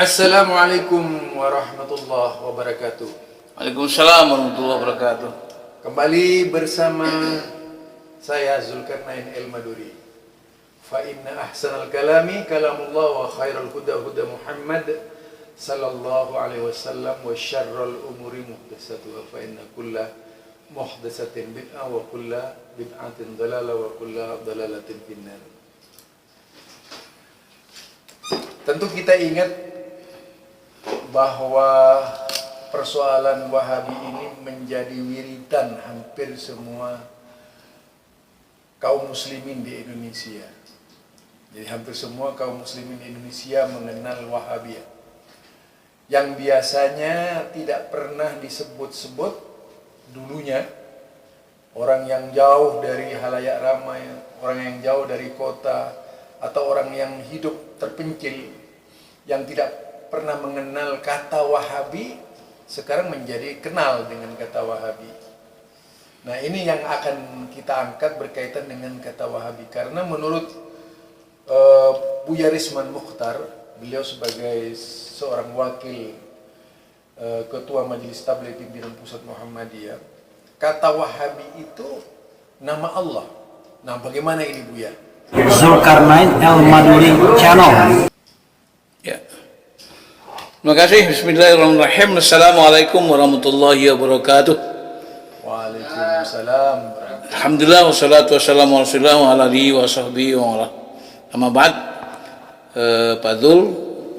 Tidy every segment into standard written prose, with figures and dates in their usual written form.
Assalamualaikum warahmatullahi wabarakatuh. Waalaikumsalam warahmatullahi wabarakatuh. Kembali bersama saya Zulkarnain El-Maduri. Fa inna ahsanal kalami kalamullah wa khairal huda huda Muhammad sallallahu alaihi wasallam wa syarrul umuri muhdatsatuha fa inna kulla muhdatsatin bid'ah wa kulla bid'atin dhalalah wa kulla dhalalatin finnar. Tentu kita ingat bahwa persoalan Wahabi ini menjadi wiridan hampir semua kaum muslimin di Indonesia. Jadi hampir semua kaum muslimin di Indonesia mengenal Wahabiyah, yang biasanya tidak pernah disebut-sebut dulunya. Orang yang jauh dari halayak ramai, orang yang jauh dari kota, atau orang yang hidup terpencil, yang tidak pernah mengenal kata Wahabi, sekarang menjadi kenal dengan kata Wahabi. Nah, ini yang akan kita angkat berkaitan dengan kata Wahabi, karena menurut Buya Risman Mukhtar, beliau sebagai seorang wakil Ketua Majelis Tabligh Pimpinan Pusat Muhammadiyah, kata Wahabi itu nama Allah. Nah, bagaimana ini Buya? Zulkarnain El-Maduri Channel. Ya. Terima kasih. Bismillahirrahmanirrahim. Assalamualaikum warahmatullahi wabarakatuh. Waalaikumsalam. Alhamdulillah wassalatu wassalamu ala rasulillah wa ala alihi wa sahbihi wa ala. Amma ba'd, Pak Zul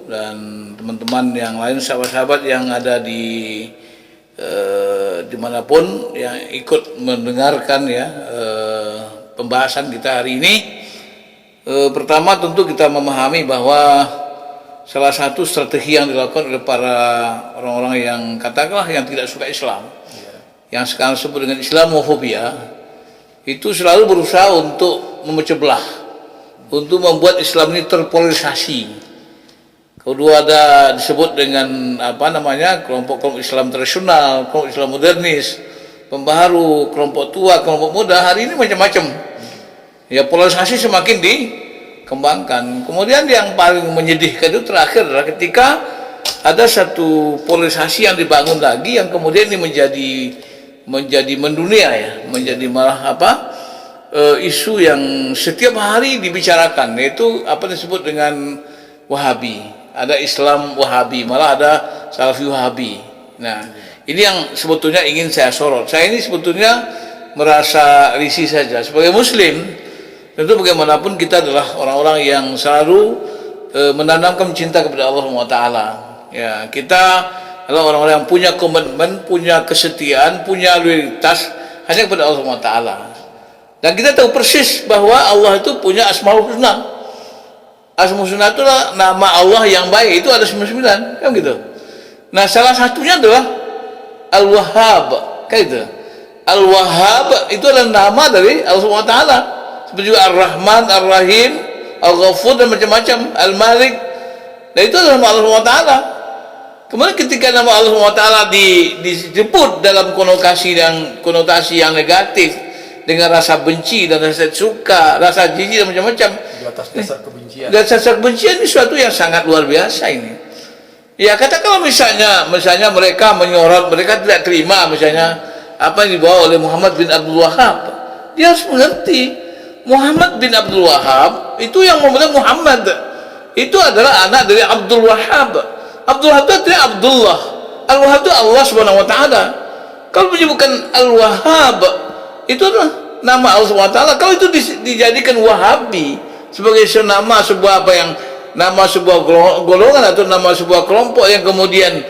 dan teman-teman yang lain, sahabat-sahabat yang ada di dimanapun yang ikut mendengarkan ya pembahasan kita hari ini. Pertama tentu kita memahami bahwa salah satu strategi yang dilakukan oleh para orang-orang yang katakanlah yang tidak suka Islam, yang sekarang disebut dengan Islamofobia, itu selalu berusaha untuk memecah belah, untuk membuat Islam ini terpolarisasi. Kedua, ada disebut dengan kelompok-kelompok Islam tradisional, kelompok Islam modernis, pembaharu, kelompok tua, kelompok muda. Hari ini macam-macam. Ya, polarisasi semakin dikembangkan. Kemudian yang paling menyedihkan itu terakhir adalah ketika ada satu polarisasi yang dibangun lagi, yang kemudian ini menjadi mendunia ya, menjadi malah isu yang setiap hari dibicarakan, yaitu apa disebut dengan Wahabi. Ada Islam Wahabi, malah ada Salafi Wahabi. Nah, ini yang sebetulnya ingin saya sorot. Saya ini sebetulnya merasa risih saja sebagai Muslim. Tentu bagaimanapun kita adalah orang-orang yang selalu menanamkan cinta kepada Allah SWT. Ya, kita adalah orang-orang yang punya komitmen, punya kesetiaan, punya loyalitas hanya kepada Allah SWT. Dan kita tahu persis bahwa Allah itu punya Asmaul Husna. Asmaul Husna itu adalah nama Allah yang baik, itu ada 99, kan gitu. Nah, salah satunya adalah Al-Wahhab, kan gitu. Al-Wahhab itu adalah nama dari Allah SWT. Seperti juga Ar-Rahman, Ar-Rahim, Al-Ghafur dan macam-macam, Al-Malik. Dan itu adalah nama Allah SWT. Kemudian ketika nama Allah SWT disebut dalam konotasi yang negatif, dengan rasa benci dan rasa suka, rasa jijik dan macam-macam, Di atas dasar kebencian. Dasar kebencian ini suatu yang sangat luar biasa ini. Ya, katakanlah misalnya mereka menyorot, mereka tidak terima misalnya apa yang dibawa oleh Muhammad bin Abdul Wahhab. Dia harus mengerti Muhammad bin Abdul Wahhab itu yang membentuk Muhammad itu adalah anak dari Abdul Wahhab. Abdul Wahhab itu artinya Abdullah. Al-Wahhab itu Allah Subhanahu wa taala. Kalau menyebutkan Al-Wahhab itu adalah nama Allah Subhanahu wa taala. Kalau itu dijadikan Wahabi sebagai nama sebuah nama sebuah golongan atau nama sebuah kelompok yang kemudian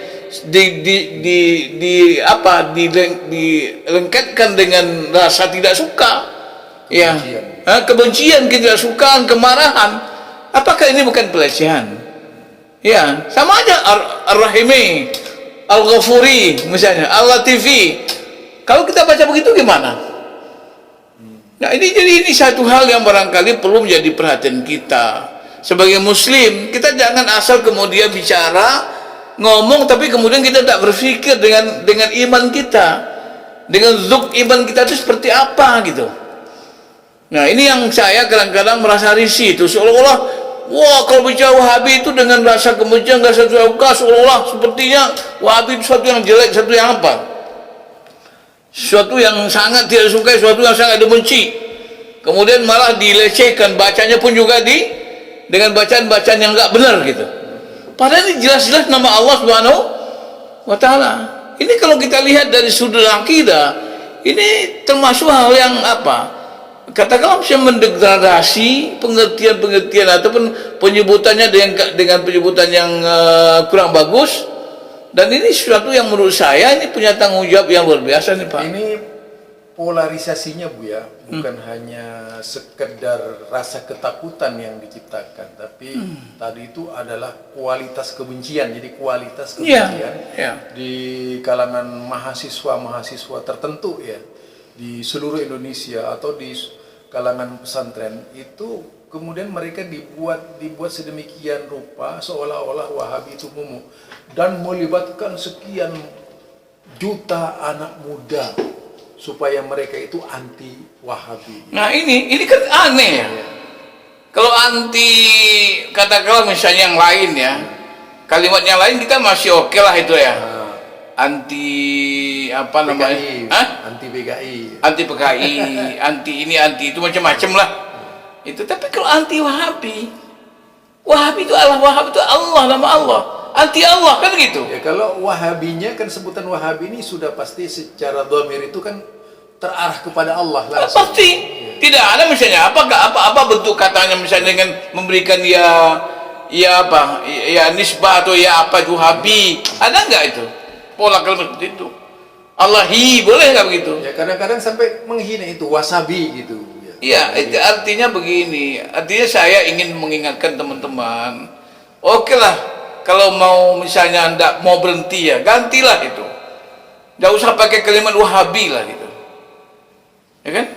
dilengketkan dengan rasa tidak suka, ya, kebencian, ketidaksukaan, kemarahan, apakah ini bukan pelecehan? Ya, sama aja Ar-Rahimi, Al-Ghafuri misalnya, Al-Latifi. Kalau kita baca begitu gimana? Nah, ini satu hal yang barangkali perlu menjadi perhatian kita sebagai Muslim. Kita jangan asal kemudian bicara, ngomong, tapi kemudian kita tidak berpikir dengan iman kita, dengan zuk iman kita itu seperti apa gitu. Nah, ini yang saya kadang-kadang merasa risih itu, seolah-olah wah kalau bicara Wahabi itu dengan rasa kebencian, rasa suka, seolah-olah sepertinya Wahabi itu sesuatu yang jelek, sesuatu yang apa? Sesuatu yang sangat tidak sukai, sesuatu yang sangat dibenci. Kemudian malah dilecehkan, bacanya pun juga dengan bacaan-bacaan yang enggak benar gitu. Padahal ini jelas-jelas nama Allah Subhanahu wa taala. Ini kalau kita lihat dari sudut akidah, ini termasuk hal yang apa? Katakanlah bisa mendegradasi pengertian-pengertian ataupun penyebutannya dengan penyebutan yang kurang bagus. Dan ini sesuatu yang menurut saya ini punya tanggung jawab yang luar biasa nih Pak. Ini polarisasinya Buya, bukan hanya sekedar rasa ketakutan yang diciptakan, tapi tadi itu adalah kualitas kebencian. Jadi kualitas kebencian di kalangan mahasiswa tertentu ya, di seluruh Indonesia atau di kalangan pesantren itu, kemudian mereka dibuat sedemikian rupa seolah-olah Wahabi itu umum dan melibatkan sekian juta anak muda supaya mereka itu anti Wahabi. Nah ini kan aneh ya. Kalau anti, katakanlah misalnya yang lain ya, kalimat yang lain kita masih oke lah itu ya. Anti apa namanya? Anti PKI, anti PKI, anti ini, anti itu, macam-macam lah. Itu. Tapi kalau anti Wahabi, Wahabi itu Allah, nama Allah. Anti Allah kan gitu. Ya kalau Wahabinya kan, sebutan Wahabi ini sudah pasti secara dhamir itu kan terarah kepada Allah langsung. Pasti. Tidak ada misalnya apa bentuk katanya misalnya dengan memberikan ya nisbah atau ya apa Wahabi. Ada enggak itu? Pola kalimat seperti itu. Allahi boleh nggak begitu? Ya kadang-kadang sampai menghina itu wasabi gitu. Iya, itu artinya begini. Artinya saya ingin mengingatkan teman-teman. Oke lah, kalau mau misalnya anda mau berhenti ya gantilah itu. Nggak usah pakai kalimat Wahabi lah gitu. Ya kan?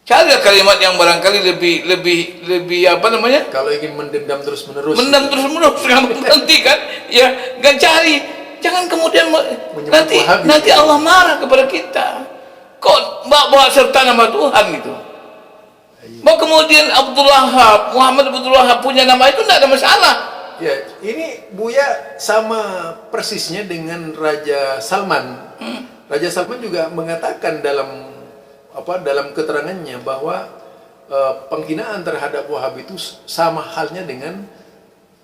Cari kalimat yang barangkali lebih apa namanya? Kalau ingin mendendam terus-menerus. Mendendam terus-menerus, berhenti kan? Ya, nggak cari. Jangan kemudian nanti Allah marah kepada kita. Kok bawa serta nama Tuhan gitu. Mau kemudian Muhammad Abdul Wahab punya nama itu tidak ada masalah. Ya, ini Buya sama persisnya dengan Raja Salman. Raja Salman juga mengatakan dalam keterangannya bahwa penghinaan terhadap Wahabi itu sama halnya dengan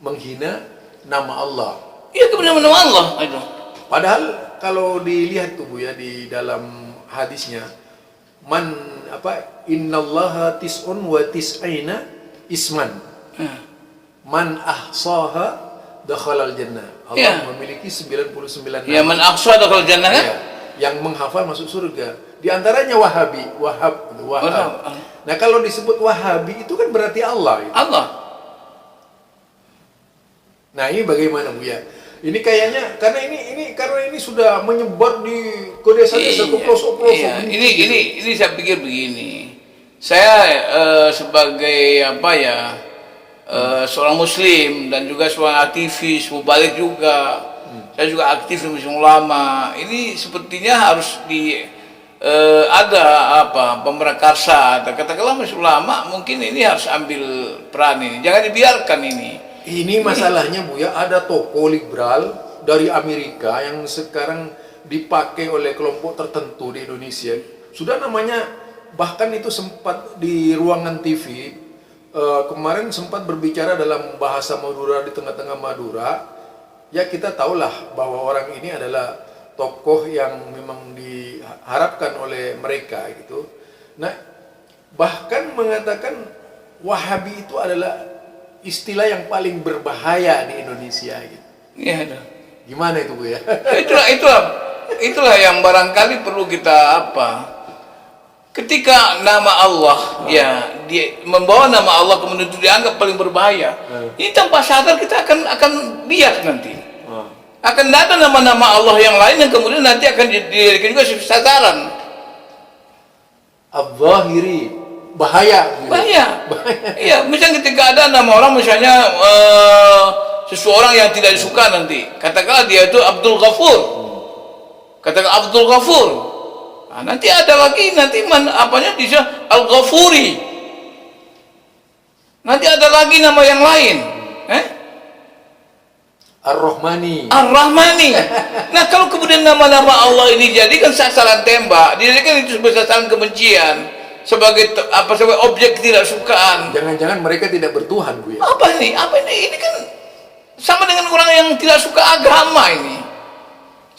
menghina nama Allah. Iya, kebenaran nama Allah itu. Padahal kalau dilihat tuh Buya di dalam hadisnya, innallaha tis'un wa tis'ina isman. Man ahsaha dakhalal jannah. Allah memiliki 99 nama. Ya, man ahsaha dakhalal jannah kan? Ya, yang menghafal masuk surga. Di antaranya Wahab. Nah, kalau disebut Wahabi itu kan berarti Allah. Itu. Allah. Nah, ini bagaimana Buya? Ini kayaknya karena ini sudah menyebar di ke desa-desa, ke pelosok-pelosok. Ini saya pikir begini. Saya sebagai seorang Muslim dan juga seorang aktivis, mubalik juga. Saya juga aktif di Muslim Ulama. Ini sepertinya harus ada pemerakarsa. Katakanlah Muslim Ulama mungkin ini harus ambil peran ini. Jangan dibiarkan ini. Ini masalahnya Buya, ada tokoh liberal dari Amerika yang sekarang dipakai oleh kelompok tertentu di Indonesia. Sudah namanya, bahkan itu sempat di ruangan TV kemarin sempat berbicara dalam bahasa Madura di tengah-tengah Madura. Ya kita tahulah bahwa orang ini adalah tokoh yang memang diharapkan oleh mereka gitu. Nah, bahkan mengatakan Wahabi itu adalah istilah yang paling berbahaya di Indonesia gitu. Iya. Gimana itu Bu ya? Itulah yang barangkali perlu kita ketika nama Allah dia membawa nama Allah kemudian itu dianggap paling berbahaya. Ini tanpa sadar kita akan bias nanti. Akan ada nama-nama Allah yang lain yang kemudian nanti akan dijadikan juga sasaran. Al-Zahiri bahaya. Iya, misalnya ketika ada nama orang misalnya seseorang yang tidak disuka nanti, katakanlah dia itu Abdul Ghafur. Katakan Abdul Ghafur. Nah, nanti ada lagi nanti bisa Al-Ghafuri. Nanti ada lagi nama yang lain. Ar-Rahmani. Ar-Rahmani. Nah, kalau kemudian nama-nama Allah ini jadikan sasaran tembak, dijadikan itu sebagai sasaran kebencian, sebagai sebagai objek tidak sukaan. Jangan-jangan mereka tidak bertuhan, Bu ya? Apa ini? Apa ini? Ini kan sama dengan orang yang tidak suka agama ini.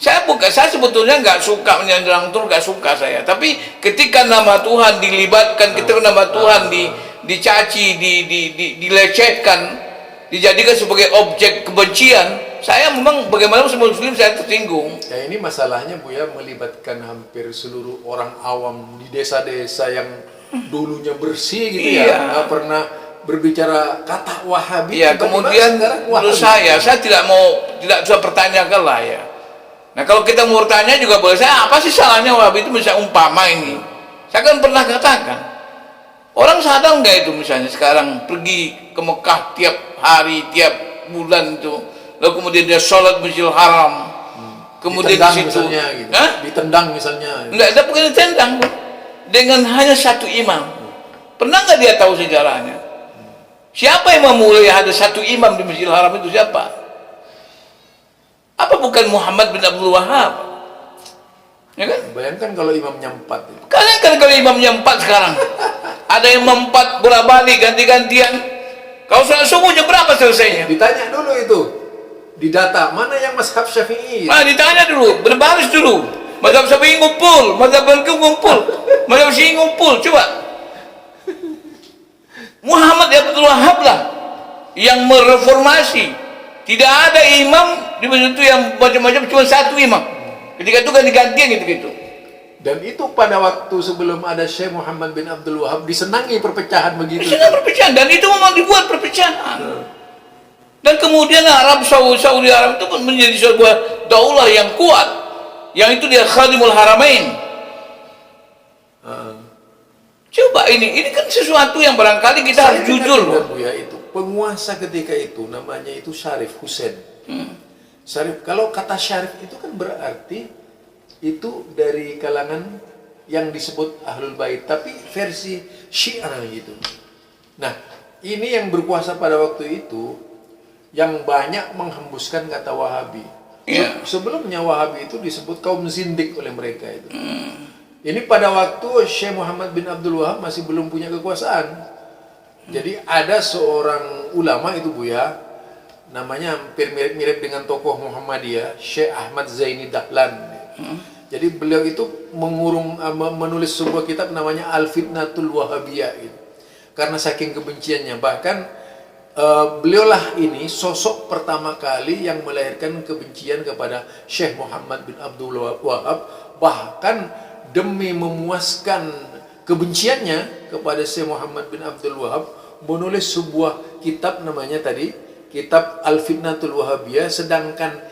Saya sebetulnya nggak suka menyandang Tuhan, nggak suka saya. Tapi ketika nama Tuhan dilibatkan, ketika nama Tuhan dicaci, dilecehkan, dijadikan sebagai objek kebencian, saya memang bagaimana sebagai muslim saya tersinggung. Ya ini masalahnya, Bu ya, melibatkan hampir seluruh orang awam di desa-desa yang dulunya bersih gitu ya, nggak pernah berbicara kata Wahabi. Iya, kemudian menurut saya tidak bisa pertanyakan lah ya. Nah, kalau kita mau bertanya juga boleh, saya apa sih salahnya Wahabi itu misalnya umpama ini? Saya kan pernah katakan, orang sadar nggak itu misalnya sekarang pergi ke Mekah tiap hari, tiap bulan itu, lalu kemudian dia sholat Masjidil Haram, kemudian ditendang di situ, misalnya, gitu. Ditendang misalnya. Enggak ada bukan ditendang, dengan hanya satu imam. Pernah nggak dia tahu sejarahnya? Siapa yang memulai ada satu imam di Masjidil Haram itu siapa? Apa bukan Muhammad bin Abdul Wahab? Ya kan? Bayangkan kalau imamnya 4 itu. Kalian kan kalau imamnya 4 sekarang, ada yang 4 bolak-balik ganti-gantian. Kalau sholat subuh jam berapa selesainya? Ditanya dulu itu, di data mana yang mazhab Syafi'i? Nah, ditanya dulu, berbaris dulu. Mazhab Syafi'i ngumpul, mazhab Maliki ngumpul, mazhab Syi'i ngumpul. Coba. Muhammad bin Abdul Wahab lah yang mereformasi. Tidak ada imam di masjid itu yang macam-macam, cuma satu imam. Ketika itu ganti-gantian gitu-gitu. Dan itu pada waktu sebelum ada Syekh Muhammad bin Abdul Wahab disenangi perpecahan begitu. Disenangi perpecahan, dan itu memang dibuat perpecahan. Dan kemudian Saudi Arab itu menjadi sebuah daulah yang kuat, yang itu dia Khadimul Haramain. Coba ini kan sesuatu yang barangkali kita harus jujur loh. Bu ya, itu penguasa ketika itu namanya itu Syarif Hussein. Syarif, kalau kata Syarif itu kan berarti itu dari kalangan yang disebut Ahlul Bait, tapi versi Syiah gitu. Nah, ini yang berkuasa pada waktu itu yang banyak menghembuskan kata Wahabi. Sebelumnya Wahabi itu disebut kaum zindik oleh mereka itu. Ini pada waktu Syekh Muhammad bin Abdul Wahab masih belum punya kekuasaan. Jadi ada seorang ulama itu, Bu ya, namanya hampir mirip-mirip dengan tokoh Muhammadiyah, Syekh Ahmad Zaini Dahlan. Jadi beliau itu menulis sebuah kitab namanya Al-Fitnatul Wahabiyah gitu. Karena saking kebenciannya, bahkan beliaulah ini sosok pertama kali yang melahirkan kebencian kepada Syekh Muhammad bin Abdul Wahab, bahkan demi memuaskan kebenciannya kepada Syekh Muhammad bin Abdul Wahab, menulis sebuah kitab namanya tadi kitab Al-Fitnatul Wahabiyah, sedangkan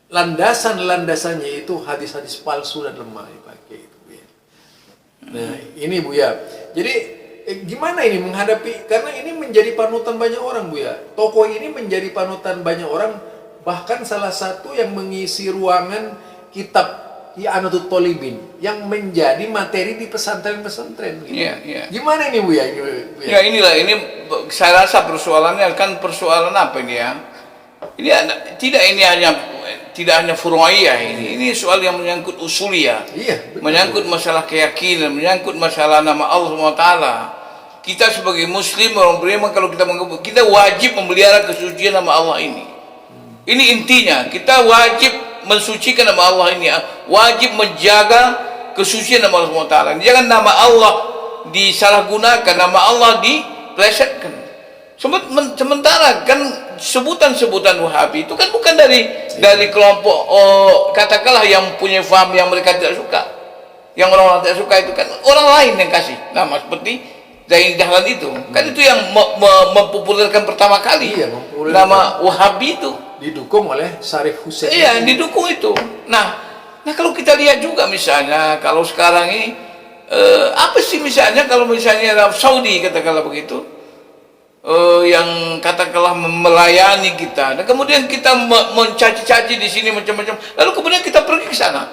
landasannya itu hadis-hadis palsu dan lemah dipakai itu, Bu ya. Nah, ini Bu ya. Jadi gimana ini menghadapi, karena ini menjadi panutan banyak orang, Bu ya. Tokoh ini menjadi panutan banyak orang, bahkan salah satu yang mengisi ruangan kitab I'anatul Thalibin yang menjadi materi di pesantren-pesantren gitu. Gimana ini Bu ya? Ya inilah, ini saya rasa persoalannya kan persoalan apa ini ya? Ini tidak hanya furu'iyah ini soal yang menyangkut usuliyah. Menyangkut masalah keyakinan, menyangkut masalah nama Allah SWT. Kita sebagai muslim orang beriman, kalau kita wajib memelihara kesucian nama Allah ini. Ini intinya, kita wajib mensucikan nama Allah ini, wajib menjaga kesucian nama Allah SWT. Jangan nama Allah disalahgunakan, nama Allah dipelesetkan. Sementara kan sebutan-sebutan Wahabi itu kan bukan dari kelompok katakanlah yang punya faham yang mereka tidak suka. Yang orang-orang tidak suka itu kan orang lain yang kasih nama seperti Zaini Dahlan itu. Kan itu yang mempopulerkan pertama kali nama Wahabi itu. Didukung oleh Syarif Hussein. Iya, didukung itu. Nah kalau kita lihat juga misalnya kalau sekarang ini apa sih misalnya kalau misalnya Arab Saudi katakanlah begitu, yang katakanlah melayani kita, dan kemudian kita mencaci-caci di sini macam-macam, lalu kemudian kita pergi ke sana.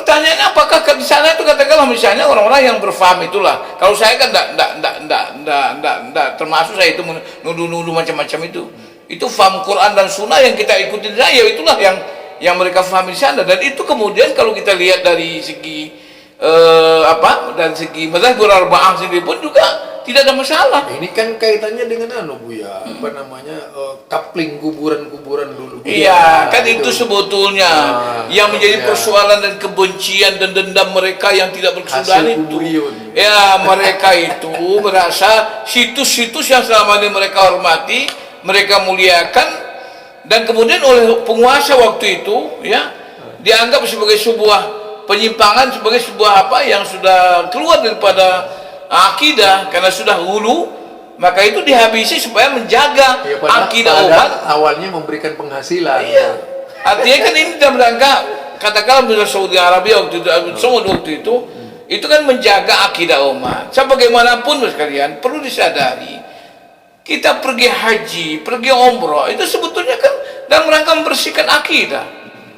Pertanyaannya apakah di sana itu katakanlah misalnya orang-orang yang berfaham itulah. Kalau saya kan enggak termasuk saya itu nuduh-nuduh macam-macam itu. Itu faham Quran dan Sunnah yang kita ikuti ya itulah yang mereka fahami di sana. Dan itu kemudian kalau kita lihat dari segi dari segi mazhabul arba'ah sendiri pun juga tidak ada masalah. Ini kan kaitannya dengan Buya, apa namanya, coupling kuburan-kuburan dulu. Iya, kan itu sebetulnya yang menjadi persoalan dan kebencian dan dendam mereka yang tidak berkesudahan itu. Ya, mereka itu merasa situs-situs yang selama ini mereka hormati, mereka muliakan, dan kemudian oleh penguasa waktu itu, ya, dianggap sebagai sebuah penyimpangan, sebagai sebuah apa yang sudah keluar daripada akidah karena sudah hulu, maka itu dihabisi supaya menjaga akidah umat. Awalnya memberikan penghasilan. Iya. Artinya kan ini dalam rangka katakanlah misalnya Saudi Arabia waktu itu, Saudi waktu itu kan menjaga akidah umat. Sebagaimanapun sekalian perlu disadari, kita pergi haji, pergi umrah itu sebetulnya kan dalam rangka membersihkan akidah.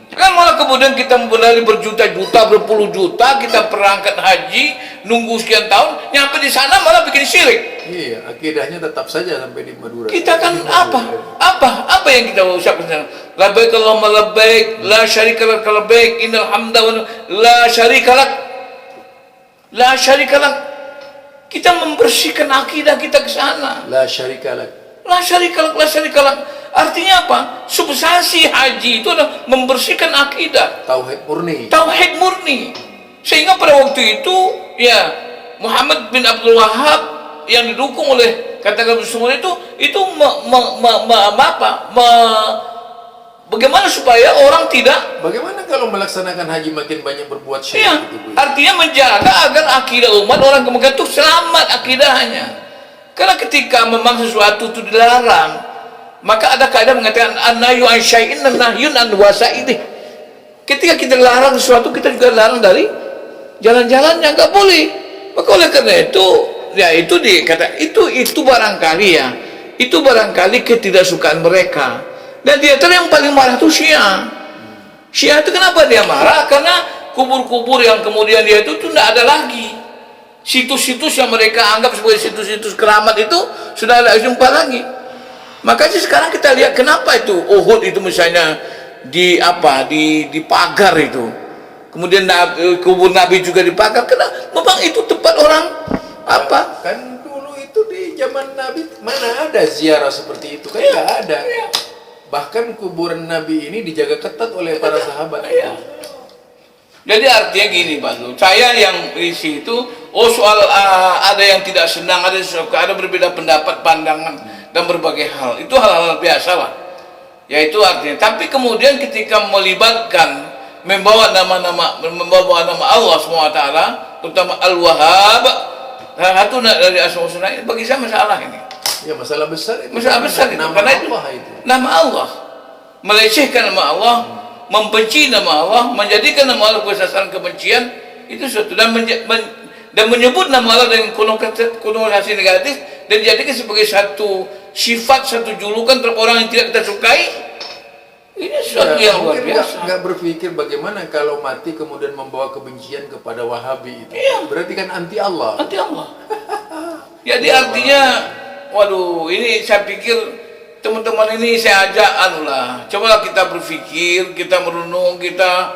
Kan malah kemudian kita membeli berjuta-juta, berpuluh juta, kita perangkat haji, nunggu sekian tahun, nyampe di sana malah bikin syirik. Iya, akidahnya tetap saja sampai di Madura. Kita kan apa yang kita ucapkan? Labbaik Allahumma labbaik, la syarika lak labbaik, innal hamda wa la syarika lak. La syarika lak. Kita membersihkan akidah kita ke sana. La syarika lak. La syarika lak, la syarika lak. Artinya apa? Substansi haji itu adalah membersihkan akidah. Tauhid murni. Tauhid murni. Sehingga pada waktu itu, ya, Muhammad bin Abdul Wahab yang didukung oleh katakan semua itu bagaimana supaya orang tidak. Bagaimana kalau melaksanakan haji makin banyak berbuat syirik? Iya, artinya menjaga agar akidah umat orang kemudian itu selamat akidahnya. Karena ketika memang sesuatu itu dilarang, maka ada kaidah mengatakan an-nahyu an syai'in nahyun an wasaidih. Ketika kita larang sesuatu, kita juga larang dari jalan-jalannya, nggak boleh. Maka oleh karena itu, ya itu dikata itu barangkali ya, itu barangkali ketidaksukaan mereka. Dan dia yang paling marah itu Syiah. Syiah itu kenapa dia marah? Karena kubur-kubur yang kemudian dia itu tidak ada lagi. Situs-situs yang mereka anggap sebagai situs-situs keramat itu sudah tidak jumpa lagi. Makanya sekarang kita lihat kenapa itu Uhud itu misalnya dipagar itu. Kemudian kubur Nabi juga dipagar. Karena memang itu tempat orang apa? Kan dulu itu di zaman Nabi mana ada ziarah seperti itu, kan nggak ada. Iya. Bahkan kuburan Nabi ini dijaga ketat oleh para sahabat. Iya. Jadi artinya gini Pak Zul, saya yang isi itu soal ada yang tidak senang, ada berbeda pendapat, pandangan dan berbagai hal, itu hal-hal biasa lah, yaitu artinya. Tapi kemudian ketika melibatkan membawa nama Allah SWT, terutama Al-Wahhab, satu dari Asmaul Husna, bagi saya masalah ini. Ya, masalah besar itu. Masalah besar itu. Karena itu nama Allah, melecehkan nama Allah, membenci nama Allah, menjadikan nama Allah sasaran kebencian, itu suatu, dan menyebut nama Allah dengan konotasi negatif dan dijadikan sebagai satu sifat, satu julukan terhadap orang yang tidak kita sukai. Ini sesuatu yang luar biasa. Nggak berpikir bagaimana kalau mati kemudian membawa kebencian kepada Wahabi itu. Iya. Berarti kan anti Allah. Anti Allah. Jadi artinya, waduh, ini saya pikir teman-teman ini saya ajak cobalah kita berpikir, kita merenung, kita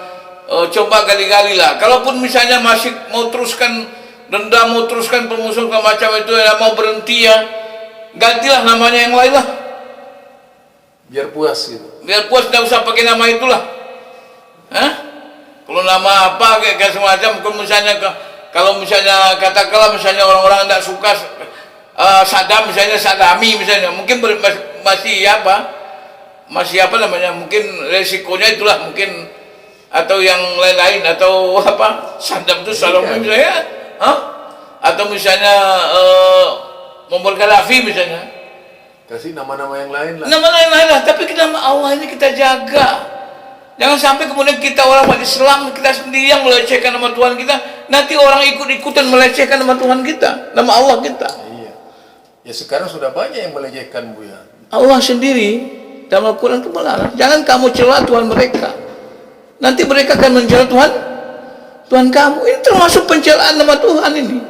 coba gali-gali lah. Kalaupun misalnya masih mau teruskan dendam, mau teruskan permusuhan macam itu, ya mau berhenti ya, gantilah namanya yang lain lah. Biar puas gitu. Biar puas, tidak usah pakai nama itulah. Kalau nama apa kayak semacam, kalau misalnya katakanlah misalnya orang-orang tidak suka Saddam misalnya, Saddami misalnya, mungkin masih apa namanya, mungkin resikonya itulah mungkin, atau yang lain-lain, atau apa, Saddam itu Saddam misalnya, atau misalnya Muammar Gaddafi misalnya, kasih nama-nama yang lain lah. Nama lain lah, tapi nama Allah ini kita jaga. Jangan sampai kemudian kita orang umat Islam, kita sendiri yang melecehkan nama Tuhan kita, nanti orang ikut-ikutan melecehkan nama Tuhan kita, nama Allah kita. Ya sekarang sudah banyak yang melecehkan, Bu ya. Allah sendiri dalam Al-Quran itu melarang. Jangan kamu celah Tuhan mereka. Nanti mereka akan mencela Tuhan Tuhan kamu. Ini termasuk pencelaan nama Tuhan ini.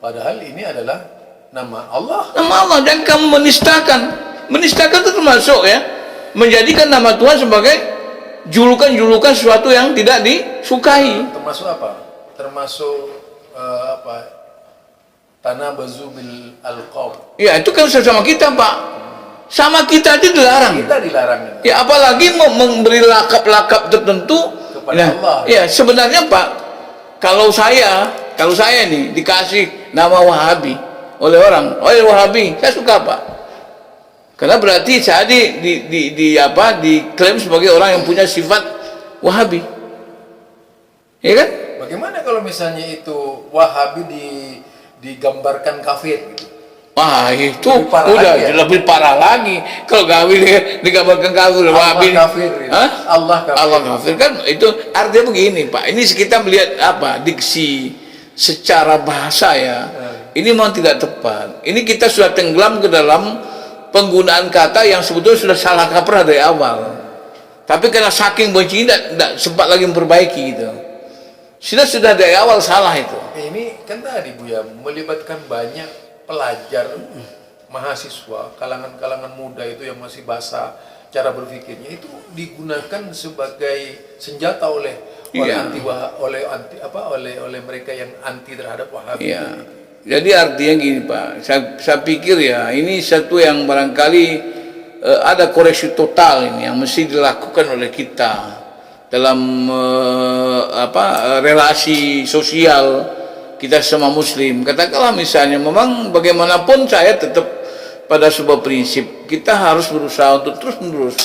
Padahal ini adalah nama Allah. Nama Allah, dan kamu menistakan. Menistakan itu termasuk ya, menjadikan nama Tuhan sebagai julukan-julukan sesuatu yang tidak disukai. Termasuk apa? Termasuk apa? Tanabazu bil alqab. Ya, itu kan sama kita, Pak. Sama kita aja dilarang. Kita dilarang. Ya, apalagi memberi lakap-lakap tertentu Kepada Allah. Ya, sebenarnya Pak, kalau saya nih dikasih nama Wahabi oleh orang, Wahabi, saya suka, Pak. Karena berarti saya diklaim sebagai orang yang punya sifat Wahabi. Ya kan? Bagaimana kalau misalnya itu Wahabi digambarkan kafir gitu? Wah, itu Lebih parah udah lagi ya? lebih parah lagi. Kalau Wahabi digambarkan kafir, Wahabi kafir gitu. Hah? Allah kafir. Allah kafir kan itu artinya begini, Pak. Ini kita melihat apa? Diksi secara bahasa ya. Ini memang tidak tepat. Ini kita sudah tenggelam ke dalam penggunaan kata yang sebetulnya sudah salah kaprah dari awal. Tapi karena saking benci tidak sempat lagi memperbaiki gitu. Sudah dari awal salah itu. Ini kan tadi Buya melibatkan banyak pelajar, mahasiswa, kalangan-kalangan muda itu yang masih basah cara berpikirnya itu digunakan sebagai senjata oleh mereka yang anti terhadap Wahabi. Iya. Jadi artinya gini, Pak. Saya pikir ya ini satu yang barangkali ada koreksi total ini yang mesti dilakukan oleh kita dalam relasi sosial kita sama Muslim. Katakanlah misalnya memang bagaimanapun saya tetap pada sebuah prinsip kita harus berusaha untuk terus-menerus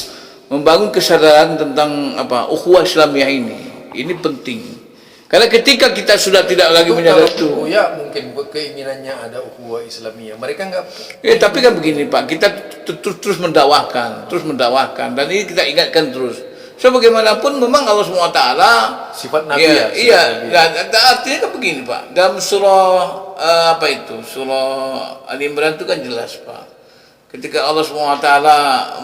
membangun kesadaran tentang ukhuwah Islamiyah ini. Ini penting. Karena ketika kita sudah tidak lagi menyadari itu, ya mungkin keinginannya ada ukhuwah Islamiyah. Mereka enggak. Tapi kan begini, Pak, kita terus mendakwahkan, dan ini kita ingatkan terus. So bagaimanapun memang Allah SWT sifat Nabi iya. Artinya kan begini, Pak. Dalam surah surah Ali Imran itu kan jelas, Pak. Ketika Allah SWT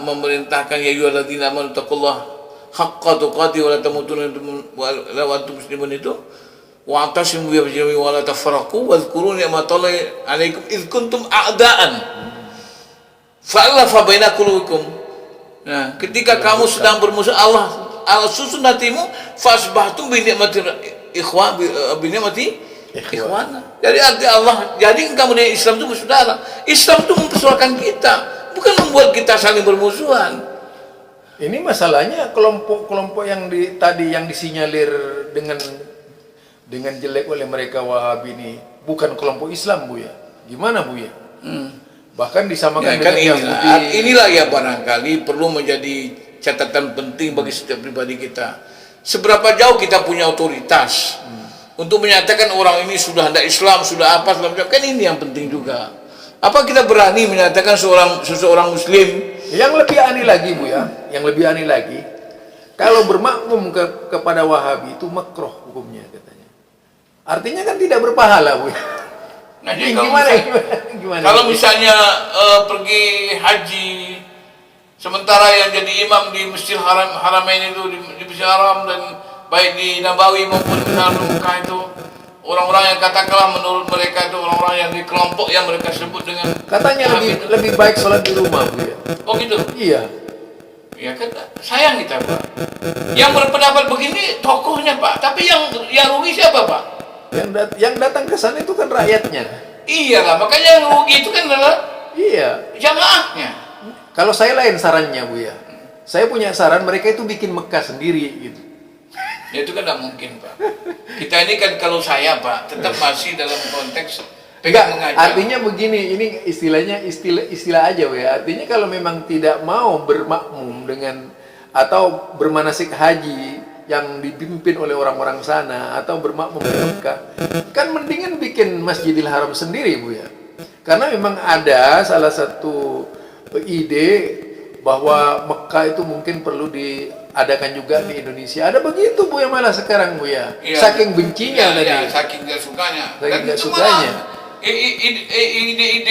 memerintahkan ya ayyuhalladzina amanu taqullaha haqqa tuqatih wa la tamutunna illa wa antum muslimun itu wa atasimu bihablillahi wa la tafarraqu wa dzkuru ni'matallahi 'alaikum id kuntum a'daan fa'alafa baina qulubikum. Nah, ketika kamu sedang bermusuh Allah susun hatimu fasbahtum bi ni'mati ikhwana. Jadi arti Allah, jadi kamu di Islam itu bersaudara. Islam itu mempersoalkan kita, bukan membuat kita saling bermusuhan. Ini masalahnya kelompok-kelompok yang yang disinyalir dengan jelek oleh mereka Wahabi ini bukan kelompok Islam, Buya. Gimana, Buya? Bahkan disamakan kan dengan Yahudi. inilah yang barangkali perlu menjadi catatan penting bagi setiap pribadi kita. Seberapa jauh kita punya otoritas untuk menyatakan orang ini sudah tidak Islam, sudah apa, kan ini yang penting juga. Apa kita berani menyatakan seseorang Muslim? Yang lebih aneh lagi, Buya, yang lebih aneh lagi, kalau bermakmum kepada Wahabi itu makruh hukumnya katanya. Artinya kan tidak berpahala, Buya. Nah, gimana? Kalau misalnya pergi haji, sementara yang jadi imam di Masjid Haramain itu di Masjid Haram dan baik di Nabawi maupun di Mekah itu orang-orang yang katakanlah menurut mereka itu orang-orang yang di kelompok yang mereka sebut dengan katanya lebih baik sholat di rumah, Bu ya. Oh gitu? Iya. Ya kan sayang kita, Pak. Yang berpendapat begini tokohnya, Pak. Tapi yang rugi siapa, Pak? Yang datang ke sana itu kan rakyatnya. Iyalah, makanya yang rugi itu kan adalah jamaahnya. Kalau saya lain sarannya, Bu ya. Saya punya saran mereka itu bikin Mekah sendiri gitu. Ya itu kan tidak mungkin, Pak. Kita ini kan kalau saya, Pak, tetap masih dalam konteks pegang mengajar. Artinya begini, ini istilahnya istilah aja, Bu ya. Artinya kalau memang tidak mau bermakmum dengan atau bermanasik haji yang dipimpin oleh orang-orang sana atau bermakmum di Mekah, kan mendingan bikin Masjidil Haram sendiri, Bu ya. Karena memang ada salah satu ide bahwa Mekah itu mungkin perlu diadakan juga di Indonesia. Ada begitu, Bu ya, malah sekarang, Bu ya. Saking bencinya tadi. Ya, saking gak sukanya. Saking gak sukanya. Ide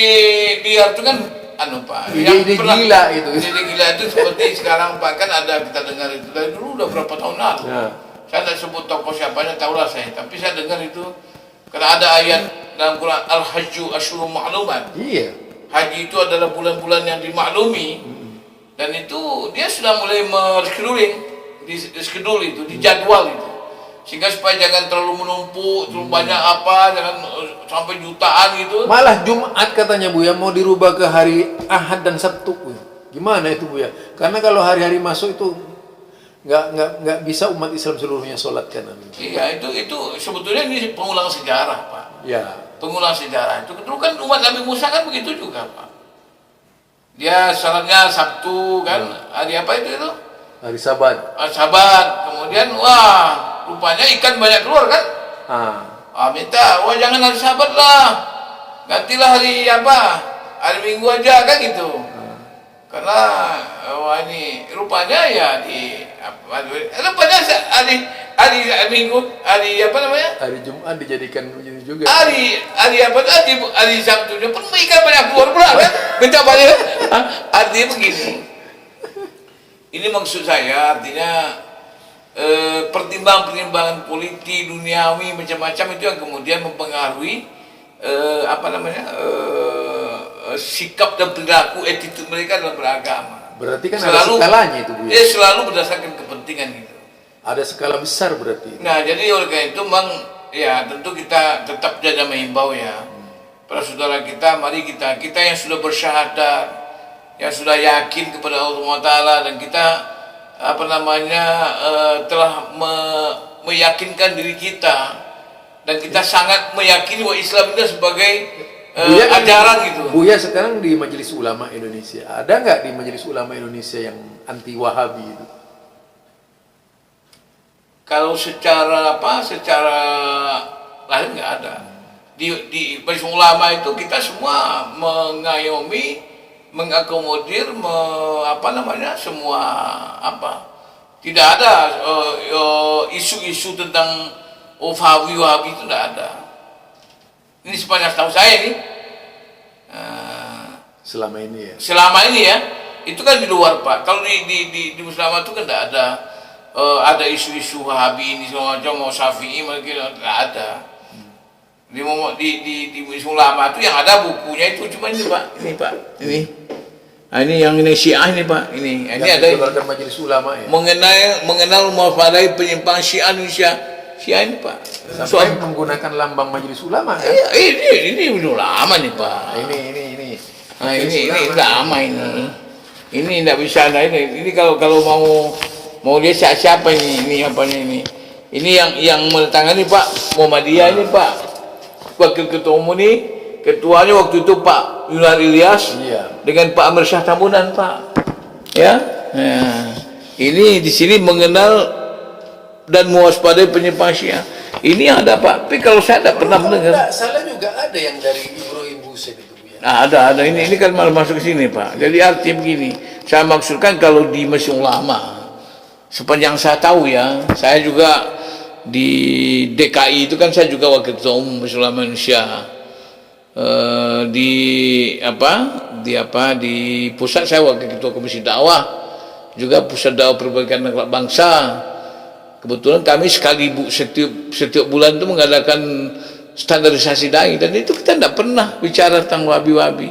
dia itu kan Pak, ide gila itu. Ide gila itu seperti sekarang, Pak, kan ada kita dengar itu dari dulu udah berapa tahun lalu. Saya tidak sebut tokoh siapanya, tahulah saya. Tapi saya dengar itu, karena ada ayat dalam Quran, Al-Hajju Asyhurun Ma'lumat. Iya. Haji itu adalah bulan-bulan yang dimaklumi. Dan itu dia sudah mulai merescheduling, di schedule itu, di jadwal itu. Sehingga supaya jangan terlalu menumpuk, terlalu banyak apa, jangan sampai jutaan gitu. Malah Jumat katanya Buya mau dirubah ke hari Ahad dan Sabtu. Buya. Gimana itu Buya? Karena kalau hari-hari masuk itu nggak bisa umat Islam seluruhnya sholat kanan. Iya, itu sebetulnya ini pengulang sejarah, Pak. Ya. Pengulang sejarah itu dulu kan umat Nabi Musa kan begitu juga, Pak. Dia sholatnya Sabtu kan, hari apa itu? Hari Sabat. Sabat. Kemudian wah, rupanya ikan banyak keluar kan? Minta, wah jangan hari Sabat lah, gantilah hari apa? Hari Minggu aja kan gitu. Karena wah ini rupanya ya rupanya hari Minggu, hari apa namanya? Hari Jumat dijadikan begini juga. Hari apa tadi? Hari Sabtunya pun ikan banyak keluar pula kan? Minta banyak. Artinya begini. Ini maksud saya artinya pertimbangan-pertimbangan politik, duniawi macam-macam itu yang kemudian mempengaruhi sikap dan perilaku, attitude mereka dalam beragama. Berarti kan selalu, ada skalanya itu Buya. Selalu berdasarkan kepentingan itu. Ada skala besar berarti. Nah, jadi oleh karena itu memang ya tentu kita tetap saja menghimbau ya. Para saudara kita, mari kita yang sudah bersyahadat, yang sudah yakin kepada Allah Taala dan kita telah meyakinkan diri kita dan kita sangat meyakini bahwa Islam itu sebagai ajaran gitu. Buya sekarang di Majelis Ulama Indonesia, ada nggak di Majelis Ulama Indonesia yang anti Wahabi itu? Kalau secara lain nggak ada. Di Majelis Ulama itu kita semua mengayomi, mengakomodir, semua apa. Tidak ada isu-isu tentang Wahabi itu tidak ada. Ini sepanjang tahu saya nih. Selama ini ya. Selama ini ya, itu kan di luar Pak. Kalau di Muslim itu kan tidak ada isu-isu Wahabi ini segala macam, mau Syafi'i mungkin tidak ada. Di ulama itu yang ada bukunya itu cuma ini Pak, ini. Nah, ini yang ini Syiah ini Pak, ini ada Majelis Ulama ya. Mengenal mewaspadai penyimpangan Syiah Indonesia. Syiah ini Pak. Sampai menggunakan lambang Majelis Ulama kan? Iya, ini ulama nih Pak. Ini. Nah, ini ulama ini. Ini tidak bisa ini kalau mau dia siapa ini apanya ini. Ini yang menandatangani Pak Muhammadiyah ini Pak. Wakil ketua umum ini, ketuanya waktu itu Pak Yunar Ilyas dengan Pak Amir Syah Tambunan Pak. Ya. Nah, ini di sini mengenal dan mewaspadai penyimpangan Syiah. Ini ada Pak, tapi kalau saya tidak pernah mendengar. Salah juga ada yang dari Ibrahim Hussein itu ya. Nah, ada ini kan malah masuk ke sini Pak. Jadi artinya begini, saya maksudkan kalau di Majelis Ulama, sepanjang saya tahu ya, saya juga di DKI itu kan saya juga wakil ketua umum Majelis Ulama Indonesia. Di pusat saya wakil ketua komisi dakwah, juga pusat dakwah perbaikan akhlak bangsa. Kebetulan kami sekali setiap bulan itu mengadakan standarisasi dai, dan itu kita tidak pernah bicara tentang wahabi.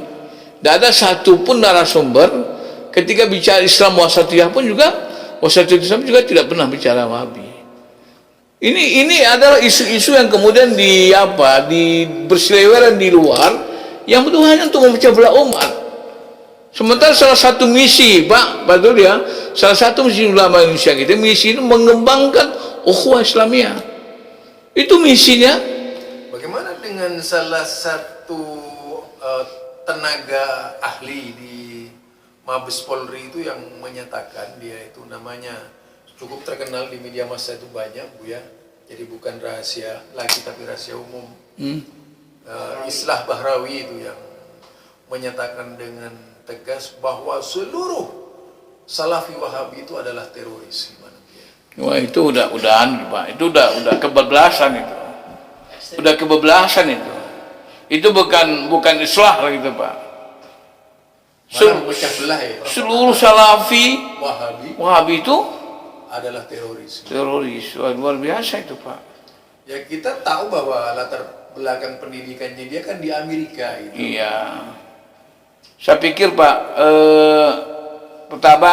Tidak ada satupun narasumber ketika bicara Islam wasatiyah pun juga wasatiyah Islam juga tidak pernah bicara wahabi. Ini adalah isu-isu yang kemudian berseliweran di luar, yang betul hanya untuk memecah belah umat. Sementara salah satu misi Pak Badul ya, salah satu misi ulama Indonesia kita, misi ini mengembangkan ukhuwah Islamiyah. Itu misinya. Bagaimana dengan salah satu tenaga ahli di Mabes Polri itu yang menyatakan, dia itu namanya cukup terkenal di media massa itu banyak Buya, jadi bukan rahasia lagi tapi rahasia umum. Islah Bahrawi itu yang menyatakan dengan tegas bahwa seluruh Salafi Wahabi itu adalah teroris. Gimana Buya? Wah, itu udahan Pak, itu udah kebablasan itu. Udah kebablasan itu. Itu bukan islah gitu Pak. Malah memecah belah ya. Seluruh Salafi Wahabi itu adalah teroris. Teroris, wah, luar biasa itu Pak. Ya kita tahu bahwa latar belakang pendidikannya dia kan di Amerika itu. Iya. Saya pikir Pak, pertama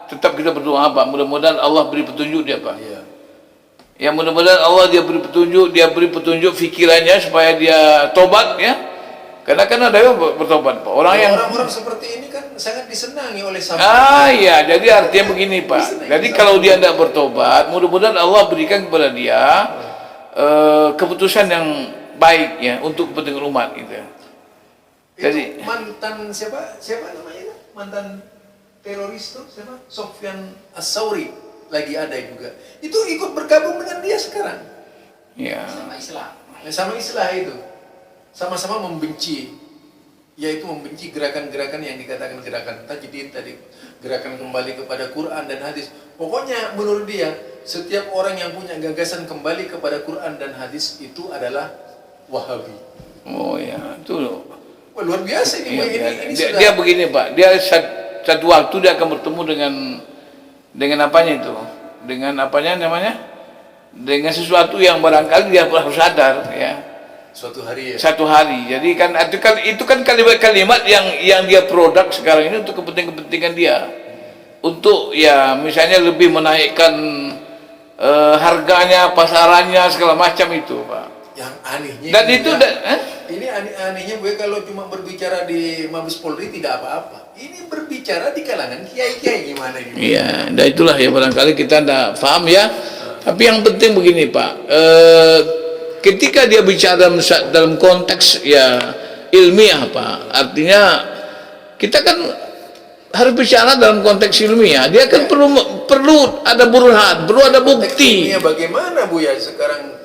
tetap kita berdoa Pak, mudah-mudahan Allah beri petunjuk dia Pak. Iya. Ya mudah-mudahan Allah dia beri petunjuk fikirannya supaya dia tobat ya. Karena kan ada yang bertobat Pak. Orang-orang seperti ini kan sangat disenangi oleh sahabat. Iya, jadi artinya begini Pak. Jadi kalau dia tidak bertobat, mudah-mudahan Allah berikan kepada dia keputusan yang baik ya untuk kepentingan umat gitu. Jadi mantan siapa namanya itu? Mantan teroris tuh siapa? Sofyan As-Sauri lagi ada juga. Itu ikut bergabung dengan dia sekarang. Iya. Sama Islam itu. Sama-sama membenci, yaitu membenci gerakan-gerakan yang dikatakan gerakan tajdid tadi, gerakan kembali kepada Quran dan hadis. Pokoknya menurut dia, setiap orang yang punya gagasan kembali kepada Quran dan hadis itu adalah Wahabi. Oh ya, itu Wah, luar biasa ini. Iya, dia begini Pak, dia satu waktu dia akan bertemu dengan apanya itu, dengan apanya namanya, dengan sesuatu yang barangkali dia harus sadar ya. Suatu hari ya. Satu hari. Jadi kan itu kan kalimat-kalimat yang dia produk sekarang ini untuk kepentingan dia. Untuk ya misalnya lebih menaikkan harganya, pasarannya segala macam itu, Pak. Yang anehnya. Dan itu ini anehnya gue kalau cuma berbicara di Mabes Polri tidak apa-apa. Ini berbicara di kalangan kiai-kiai gimana ini? Iya, dan itulah ya barangkali kita tidak paham ya. Tapi yang penting begini, Pak. Ketika dia bicara dalam konteks ya ilmiah Pak, artinya kita kan harus bicara dalam konteks ilmiah. Dia kan perlu ada burhan, perlu ada bukti. Ilmiah bagaimana Bu ya sekarang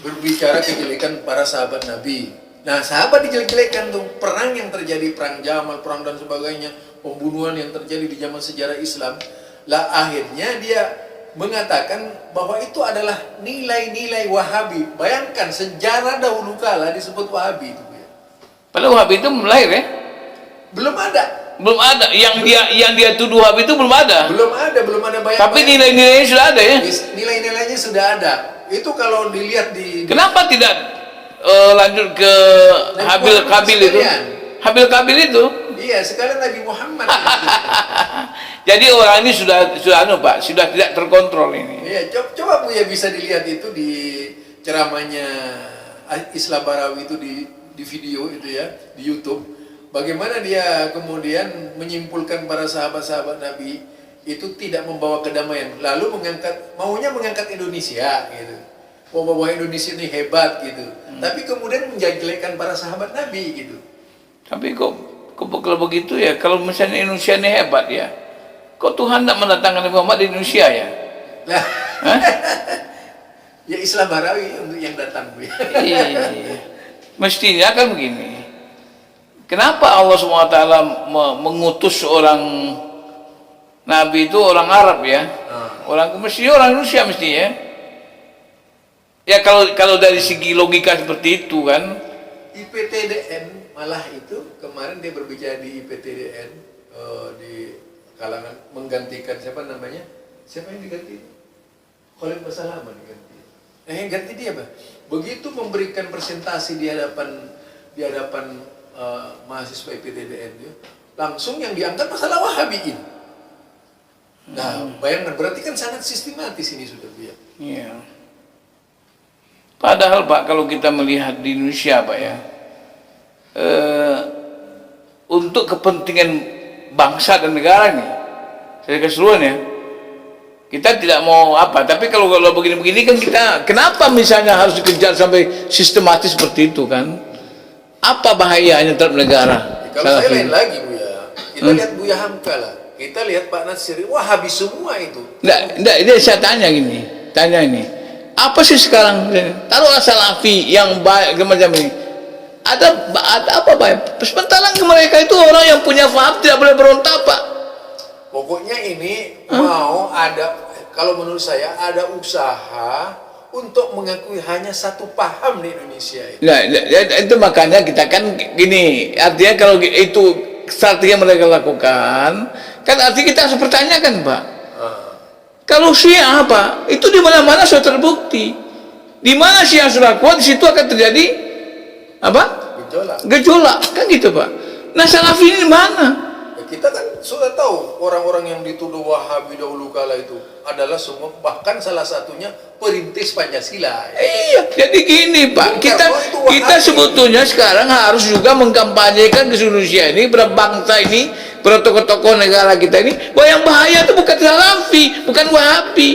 berbicara kejelekan para sahabat Nabi. Nah sahabat dijelek-jelekan tuh, perang yang terjadi, perang Jamal, perang dan sebagainya, pembunuhan yang terjadi di zaman sejarah Islam. Lah akhirnya dia mengatakan bahwa itu adalah nilai-nilai Wahabi. Bayangkan sejarah dahulu kala disebut Wahabi itu ya. Padahal Wahabi itu belum lahir ya? Belum ada. Belum ada. Yang dia tuduh Wahabi itu belum ada. Belum ada bayang. Tapi nilai-nilainya sudah ada ya? Nilai-nilainya sudah ada. Itu kalau dilihat Kenapa tidak lanjut ke Habil Kabil itu? Habil Kabil itu? Iya, sekarang Nabi Muhammad. Jadi orang ini sudah Pak, sudah tidak terkontrol ini. Iya, coba Bu ya bisa dilihat itu di ceramahnya Islam Barawi itu di video itu ya, di YouTube. Bagaimana dia kemudian menyimpulkan para sahabat-sahabat Nabi itu tidak membawa kedamaian, lalu maunya mengangkat Indonesia gitu. Bahwa Indonesia ini hebat gitu. Tapi kemudian menjelekkan para sahabat Nabi gitu. Tapi kok kalau begitu ya, kalau misalnya Indonesia ini hebat ya, kok Tuhan tidak mendatangkan Nabi Muhammad di Indonesia ya? Lah, ya Islam Barawi untuk yang datang Bu. Iya. Mestinya kan begini. Kenapa Allah SWT mengutus seorang Nabi itu orang Arab ya? Mestinya orang Indonesia mestinya. Ya kalau dari segi logika seperti itu kan. IPTDN malah itu kemarin dia berbicara di IPTDN di kalangan menggantikan siapa namanya? Siapa yang diganti? Khalid Basalamah diganti. Yang ganti dia apa? Begitu memberikan presentasi di hadapan mahasiswa IPTDN dia, langsung yang diangkat masalah Wahabiin. Nah, bayangkan berarti kan sangat sistematis ini sudah dia. Iya. Padahal Pak kalau kita melihat di Indonesia Pak ya, untuk kepentingan bangsa dan negara ini, secara keseluruhan ya, kita tidak mau apa. Tapi kalau begini-begini kan kenapa misalnya harus dikejar sampai sistematis seperti itu kan? Apa bahayanya terhadap negara? Kalau saya lain lagi Bu ya, kita lihat Buya Hamka lah, kita lihat Pak Nasir, wah habis semua itu. Enggak, dia saya tanya ini. Apa sih sekarang? Taruhlah Salafi yang baik macam ini. Ada apa baik? Sementara mereka itu orang yang punya faham tidak boleh berontak Pak. Pokoknya ini mau ada, kalau menurut saya ada usaha untuk mengakui hanya satu paham di Indonesia ini. Nah, itu makanya kita kan gini, artinya kalau itu strategi yang mereka lakukan, kan artinya kita harus pertanyakan Pak. Kalau Syiah apa? Itu di mana-mana sudah terbukti. Di mana Syiah sudah kuat, di situ akan terjadi apa? Gejolak. Gejolak, kan gitu Pak. Nah Salafi ini mana? Ya, kita kan sudah tahu orang-orang yang dituduh Wahabi dahulu kala itu adalah semua, bahkan salah satunya perintis Pancasila. Iya, jadi gini Pak, Bung kita Karno itu Wahabi. kita sebetulnya sekarang harus juga mengkampanyekan ke seluruh Indonesia ini, berbangsa ini, tokoh-tokoh negara kita ini, bahwa yang bahaya itu bukan Salafi, bukan Wahabi.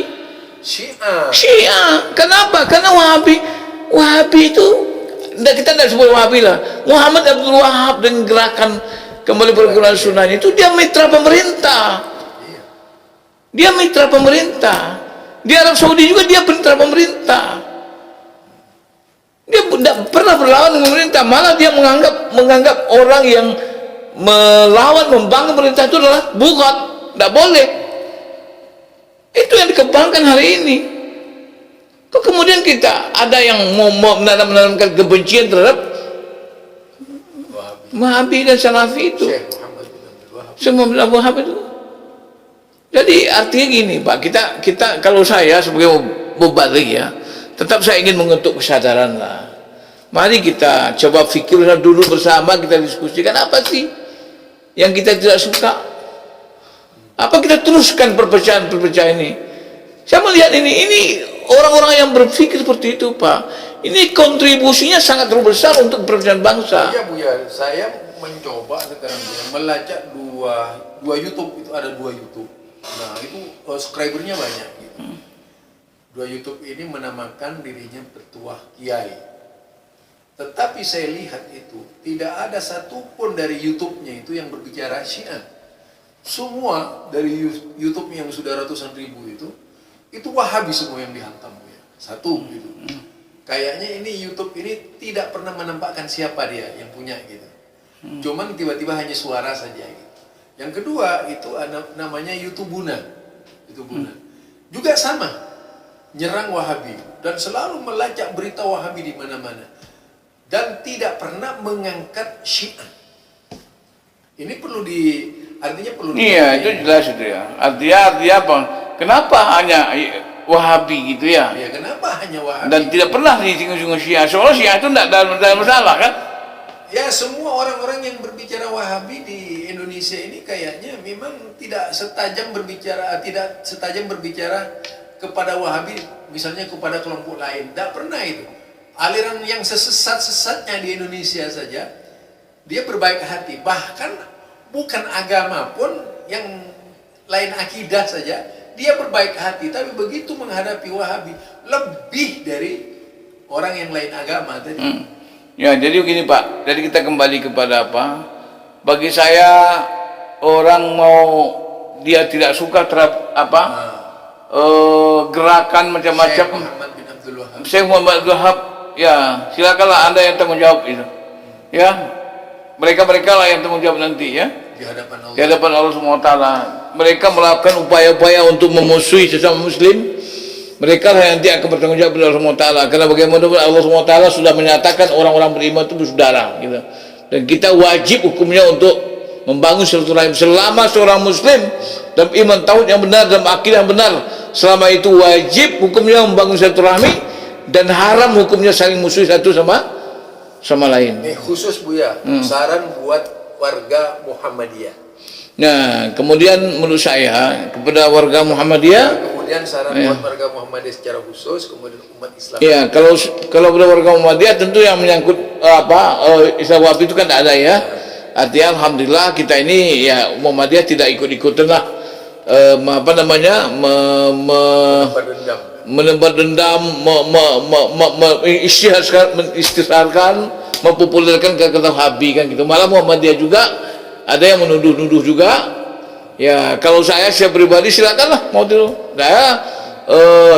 Syiah. Syiah. Kenapa? Karena Wahabi itu, kita tidak sebut Wahabi lah. Muhammad Abdul Wahab dan gerakan kembali perguruan sunnah itu dia mitra pemerintah. Dia mitra pemerintah. Di Arab Saudi juga dia mitra pemerintah. Dia tidak pernah berlawan dengan pemerintah, malah dia menganggap orang yang melawan, membangkang pemerintah itu adalah bughat, tidak boleh. Itu yang dikembangkan hari ini. Kok kemudian kita ada yang mau menanamkan kebencian terhadap Wahabi dan Salafi itu, Syekh Muhammad bin Abdul Wahab. semua bilang Wahab itu. Jadi artinya gini Pak, kita kalau saya sebagai mubalik ya, tetap saya ingin mengetuk kesadaran lah. Mari kita coba pikirkan dulu bersama, kita diskusikan apa sih yang kita tidak suka. Apa kita teruskan perpecahan ini? Saya melihat ini orang-orang yang berpikir seperti itu Pak, ini kontribusinya sangat besar untuk perpecahan bangsa. Iya Bu ya, saya mencoba sekarang melacak dua YouTube, itu ada 2 YouTube. Nah itu subscribernya banyak gitu. 2 YouTube ini menamakan dirinya Petuah Kiai. Tetapi saya lihat itu tidak ada satupun dari YouTube-nya itu yang berbicara Syiah. Semua dari YouTube yang sudah ratusan ribu itu Wahabi semua yang dihantam ya. Satu gitu. Kayaknya ini YouTube ini tidak pernah menampakkan siapa dia yang punya gitu. Cuman tiba-tiba hanya suara saja gitu. Yang kedua itu ada namanya YouTubuna. Juga sama, nyerang Wahabi dan selalu melacak berita Wahabi di mana-mana. Dan tidak pernah mengangkat Syiah. Ini artinya perlu Iya, itu jelas itu ya. Artinya apa? Kenapa hanya Wahabi gitu ya? Ya, kenapa hanya Wahabi? Dan tidak pernah disinggung-singgung Syiah. Soalnya Syiah itu tidak dalam masalah kan? Ya, semua orang-orang yang berbicara Wahabi di Indonesia ini kayaknya memang tidak setajam berbicara kepada Wahabi, misalnya kepada kelompok lain. Tidak pernah itu. Aliran yang sesesat-sesatnya di Indonesia saja, dia berbaik hati. Bahkan bukan agama pun, yang lain akidah saja, dia berbaik hati. Tapi begitu menghadapi Wahabi, lebih dari orang yang lain agama tadi. Ya, jadi begini Pak. Jadi kita kembali kepada apa? Bagi saya, orang mau dia tidak suka terhadap apa? Gerakan macam-macam. Syekh Muhammad bin Abdul Wahab. Syekh Muhammad Abdul Wahab, ya silakanlah Anda yang tanggung jawab itu. Ya, mereka lah yang tanggung jawab nanti ya. Di hadapan Allah. Di hadapan Allah SWT. Mereka melakukan upaya-upaya untuk memusuhi sesama Muslim. Mereka lah yang nanti akan bertanggung jawab kepada Allah SWT. Karena bagaimanapun Allah SWT sudah menyatakan orang-orang beriman itu bersaudara. Gitu. Dan kita wajib hukumnya untuk membangun silaturahim. Selama seorang Muslim dalam iman tauhid yang benar, dalam akidah yang benar, selama itu wajib hukumnya membangun silaturahmi, dan haram hukumnya saling musuh satu sama lain. Ini khusus Buya, saran buat warga Muhammadiyah. Nah, kemudian menurut saya kepada warga Muhammadiyah, Kemudian saran buat warga Muhammadiyah secara khusus, kemudian umat Islam. ya kalau pada warga Muhammadiyah tentu yang menyangkut Islam Wahabi itu kan tidak ada ya. Artinya alhamdulillah kita ini ya Muhammadiyah tidak ikut-ikutan lah menebar dendam, mengistisharkan, mempopulerkan kata Wahabi kan gitu. Malah Muhammadiyah juga ada yang menuduh-nuduh juga. Ya kalau saya pribadi silakanlah mau dulu. Nah,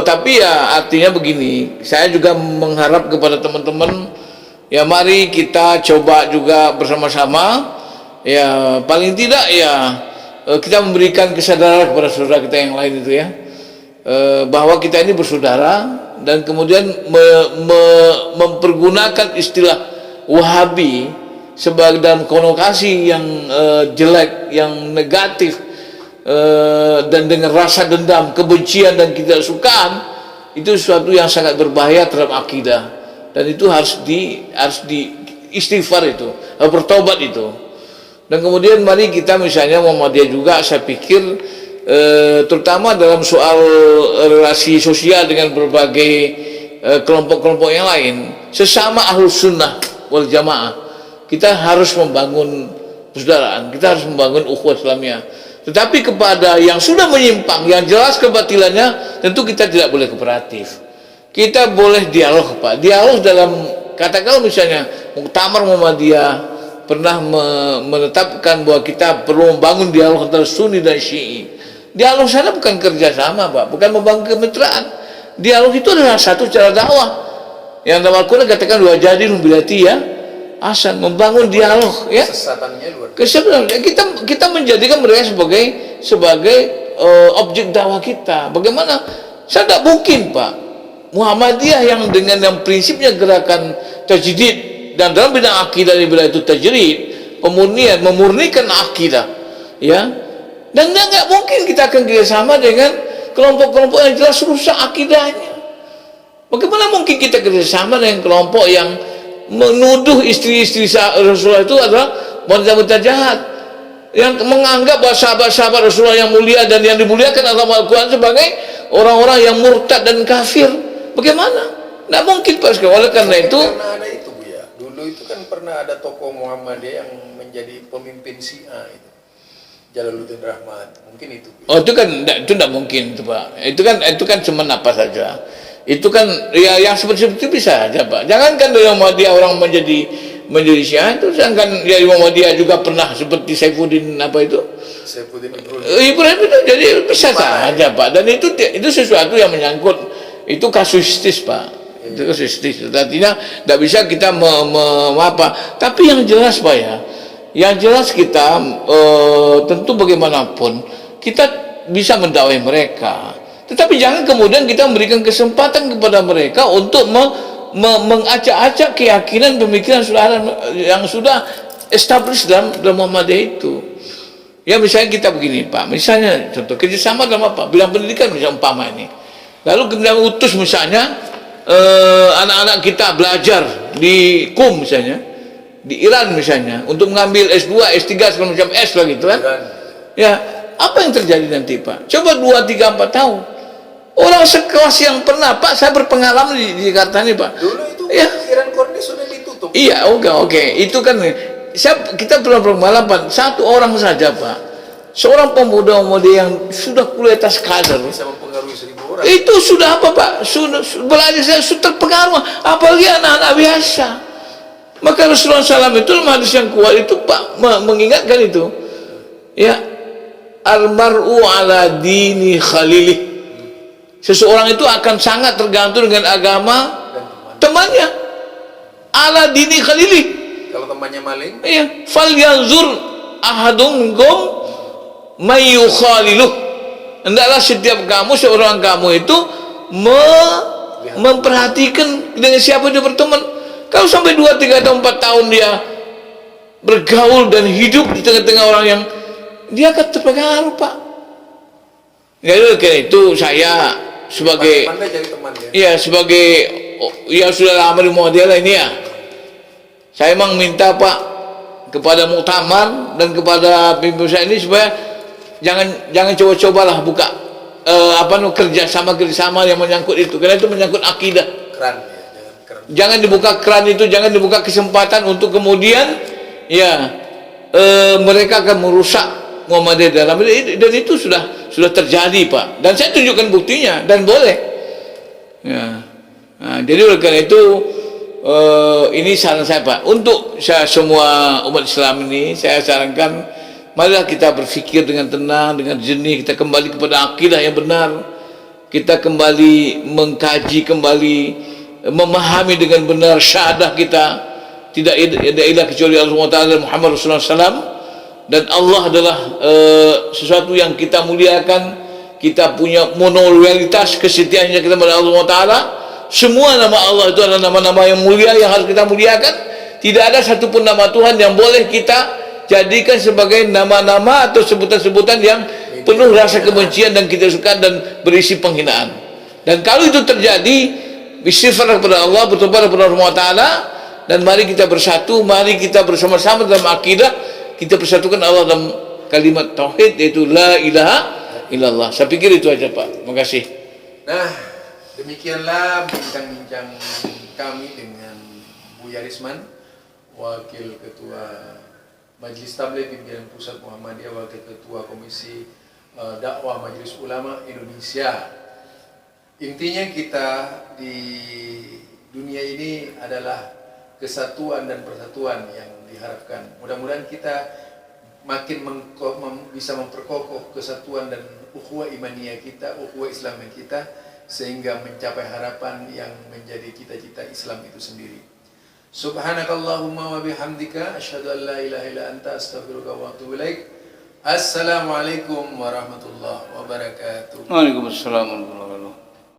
tapi ya artinya begini, saya juga mengharap kepada teman-teman, ya mari kita coba juga bersama-sama, ya paling tidak ya kita memberikan kesadaran kepada saudara kita yang lain itu ya, bahwa kita ini bersaudara, dan kemudian mempergunakan istilah Wahabi sebagai dalam konotasi yang jelek, yang negatif, dan dengan rasa dendam, kebencian dan ketidaksukaan, itu sesuatu yang sangat berbahaya terhadap akidah, dan itu harus di istighfar, itu harus bertobat itu. Dan kemudian mari kita misalnya Muhammadiyah juga, saya pikir terutama dalam soal relasi sosial dengan berbagai kelompok-kelompok yang lain, sesama Ahlus Sunnah wal Jamaah, kita harus membangun persaudaraan, kita harus membangun ukhuwah Islamiyah. Tetapi kepada yang sudah menyimpang, yang jelas kebatilannya, tentu kita tidak boleh kooperatif. Kita boleh dialog, Pak. Dialog dalam, katakanlah misalnya Muktamar Muhammadiyah pernah menetapkan bahwa kita perlu membangun dialog antara Sunni dan Syi'i. Dialog sana bukan kerjasama, Pak, bukan membangun kemitraan. Dialog itu adalah satu cara dakwah. Yang dalam Al-Quran katakan wajadilhum billati ya Hasan, membangun dialog, ya. Kesesatannya luar biasa. Kesebenarnya kita menjadikan mereka sebagai objek dakwah kita. Bagaimana? Saya tidak mungkin, Pak, Muhammadiyah yang dengan yang prinsipnya gerakan tajdid, dan dalam bidang akidah bila itu tajrid, pemurnian, memurnikan akidah, ya. Dan nggak mungkin kita akan kerjasama dengan kelompok-kelompok yang jelas rusak akidahnya. Bagaimana mungkin kita kerjasama dengan kelompok yang menuduh istri-istri Rasulullah itu adalah wanita-wanita jahat, yang menganggap bahwa sahabat-sahabat Rasulullah yang mulia dan yang dimuliakan dalam Al-Quran sebagai orang-orang yang murtad dan kafir? Bagaimana? Tidak mungkin, Pak. Oleh karena itu, karena ada itu, Bu, ya. Dulu itu kan pernah ada tokoh Muhammadiyah yang menjadi pemimpin Syiah itu, Jalaluddin Rahmat. Mungkin itu, Bu. oh itu kan itu tidak mungkin itu, Pak. Itu kan cuma apa saja. Itu kan ya yang seperti itu bisa aja, Pak. Jangankan dari Muhammadiyah orang menjadi Syiah itu, jangankan dari Muhammadiyah juga pernah seperti Saifuddin apa itu? Saifuddin Ibrahim Itu jadi bisa saja, Pak. Dan itu sesuatu yang menyangkut, itu kasuistis, Pak. Itu kasuistis. Artinya tidak bisa kita apa. Tapi yang jelas, Pak, ya. Yang jelas kita tentu bagaimanapun kita bisa mendakwai mereka. Tetapi jangan kemudian kita memberikan kesempatan kepada mereka untuk mengacak-acak keyakinan pemikiran yang sudah established dalam Muhammadiyah itu. Ya misalnya kita begini, Pak, misalnya contoh kerjasama dalam apa? Bidang pendidikan misalnya umpama ini. Lalu kita utus misalnya anak-anak kita belajar di KUM misalnya, di Iran misalnya, untuk mengambil S2, S3, segala macam S lah gitu kan. Ya, apa yang terjadi nanti, Pak? Coba 2, 3, 4 tahun. Orang sekelas yang pernah, Pak, saya berpengalaman di Jakarta ini, Pak. Dulu itu ya. Iran Korni sudah ditutup. Iya, oke. Itu kan kita pernah berpengalaman, satu orang saja, Pak. Seorang pemuda-pemudi yang sudah kuliah atas kader. Bisa mempengaruhi 1000 orang. Itu sudah apa, Pak? Sudah belajar, sudah terpengaruh. Apalagi anak-anak biasa. Maka Rasulullah SAW itu dalam hadis yang kuat itu, Pak, mengingatkan itu. Ya, almar'u ala dini khalilih. Seseorang itu akan sangat tergantung dengan agama temannya. Ala dini khalilih. Kalau temannya maling, iya, fal yanzur ahadum minkum may yukhaliluh. Hendaklah setiap seorang kamu itu memperhatikan dengan siapa dia berteman. Kalau sampai 2, 3 atau 4 tahun dia bergaul dan hidup di tengah-tengah orang yang dia akan terpengaruh, Pak. Karena itu saya sebagai sebagai ya sudah lama di Muhammadiyah lah ini ya. Saya memang minta, Pak, kepada Muktamar dan kepada pimpinan saya ini supaya jangan coba-cobalah buka kerjasama yang menyangkut itu, karena itu menyangkut akidah. Jangan dibuka keran itu, jangan dibuka kesempatan untuk kemudian mereka akan merusak Muhammadiyah dalam itu, dan itu sudah terjadi, Pak. Dan saya tunjukkan buktinya dan boleh. Ya. Nah, jadi oleh karena itu ini saran saya, Pak, untuk semua umat Islam ini saya sarankan, marilah kita berpikir dengan tenang, dengan jernih, kita kembali kepada akidah yang benar, kita kembali mengkaji, kembali memahami dengan benar syahadah kita, tidak ada ilah kecuali Allah Taala dan Muhammad Rasulullah SAW, dan Allah adalah sesuatu yang kita muliakan. Kita punya monoloyalitas, kesetiaannya kita kepada Allah Taala. Semua nama Allah itu adalah nama-nama yang mulia yang harus kita muliakan. Tidak ada satupun nama Tuhan yang boleh kita jadikan sebagai nama-nama atau sebutan-sebutan yang penuh rasa kebencian dan ketidaksukaan dan berisi penghinaan. Dan kalau itu terjadi, istighfar kepada Allah, bertobat kepada Allah Taala, dan mari kita bersatu, mari kita bersama-sama dalam akidah, kita persatukan Allah dalam kalimat tauhid, yaitu la ilaha illallah. Saya pikir itu aja, Pak. Terima kasih. Nah, demikianlah bincang-bincang kami dengan Bu Yarisman, Wakil Ketua Majelis Tabligh Pimpinan Pusat Muhammadiyah, Wakil Ketua Komisi Dakwah Majelis Ulama Indonesia. Intinya kita di dunia ini adalah kesatuan dan persatuan yang diharapkan. Mudah-mudahan kita makin bisa memperkokoh kesatuan dan ukhuwah imaniyah kita, ukhuwah Islamiyah kita, sehingga mencapai harapan yang menjadi cita-cita Islam itu sendiri. Subhanakallahumma wa bihamdika asyhadu an la ilaha illa anta astaghfiruka wa atubu ilaik. Assalamualaikum warahmatullahi wabarakatuh. Waalaikumsalam warahmatullahi wabarakatuh.